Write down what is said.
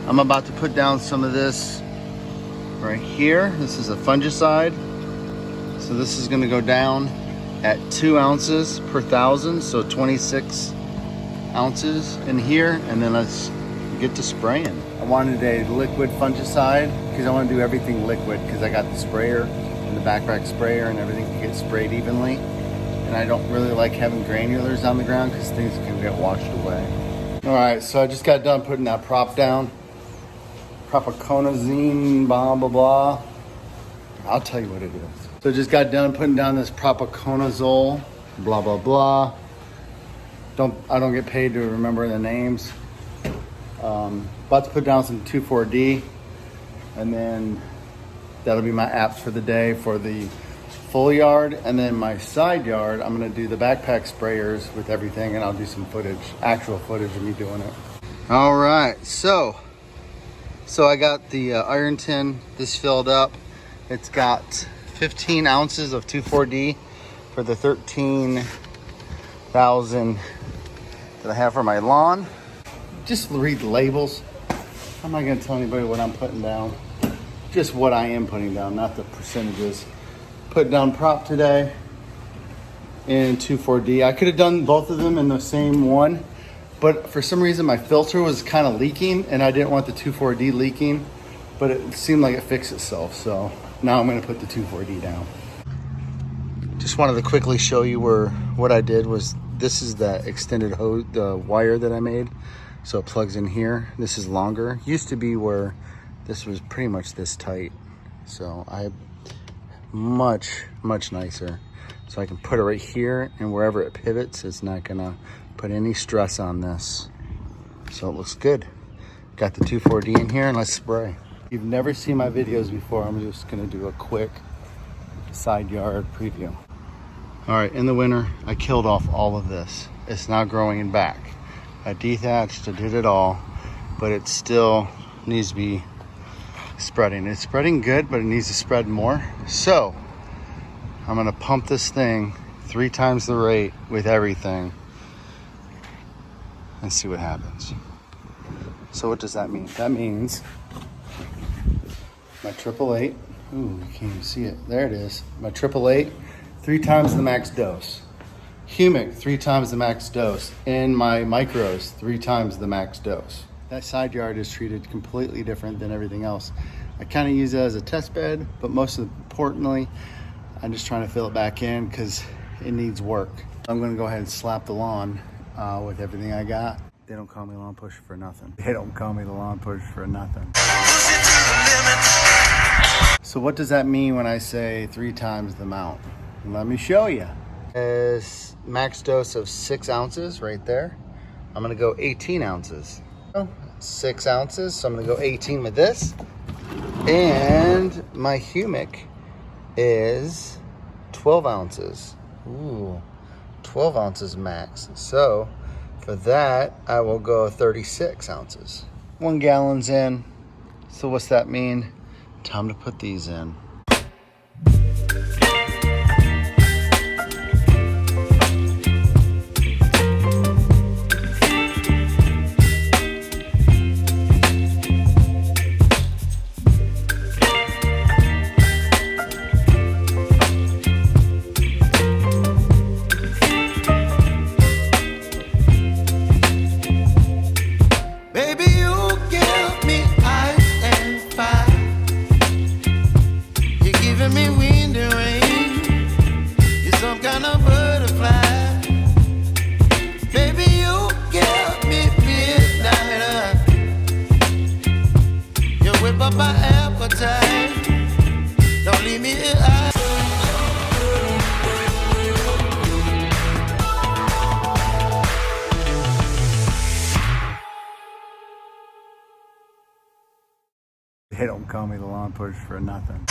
I'm about to put down some of this right here. This is a fungicide. So this is gonna go down at 2 ounces per 1,000, so 26 ounces in here, and then let's get to spraying. I wanted a liquid fungicide because I want to do everything liquid because I got the sprayer and the backpack sprayer and everything can get sprayed evenly. And I don't really like having granulars on the ground because things can get washed away. All right, so I just got done putting that prop down. Propiconazole, blah, blah, blah. I'll tell you what it is. So I just got done putting down this Propiconazole, blah, blah, blah. I don't get paid to remember the names. About to put down some 2,4-D, and then that'll be my apps for the day for the full yard. And then my side yard, I'm gonna do the backpack sprayers with everything, and I'll do some footage, actual footage of me doing it. All right, so I got the Ironton, this filled up. It's got 15 ounces of 2,4-D for the 13,000 that I have for my lawn. Just read the labels. I'm not gonna tell anybody what I'm putting down. Just what I am putting down, not the percentages. Put down prop today in 2,4-D. I could have done both of them in the same one, but for some reason my filter was kind of leaking and I didn't want the 2,4-D leaking, but it seemed like it fixed itself. So now I'm gonna put the 2,4-D down. Just wanted to quickly show you what I did was, this is the extended hose, the wire that I made. So it plugs in here. This is longer. Used to be where this was pretty much this tight. So I much nicer. So I can put it right here, and wherever it pivots, it's not gonna put any stress on this. So it looks good. Got the 2,4-D in here, and let's spray. If you've never seen my videos before, I'm just gonna do a quick side yard preview. All right, in the winter, I killed off all of this. It's now growing back. I dethatched, I did it all, but it still needs to be spreading. It's spreading good, but it needs to spread more. So I'm gonna pump this thing 3 times the rate with everything and see what happens. So what does that mean? That means my 888, ooh, you can't even see it. There it is. My 888, 3 times the max dose. Humic, 3 times the max dose. In my micros, 3 times the max dose. That side yard is treated completely different than everything else. I kind of use it as a test bed, but most importantly, I'm just trying to fill it back in because it needs work. I'm gonna go ahead and slap the lawn with everything I got. They don't call me lawn pusher for nothing. They don't call me the lawn pusher for nothing. So what does that mean when I say 3 times the amount? Let me show you. Is max dose of 6 ounces right there. I'm gonna go 18 ounces. 6 ounces, so I'm gonna go 18 with this. And my humic is 12 ounces. Ooh, 12 ounces max. So for that, I will go 36 ounces. 1 gallon's in. So what's that mean? Time to put these in. They don't call me the lawn pusher for nothing.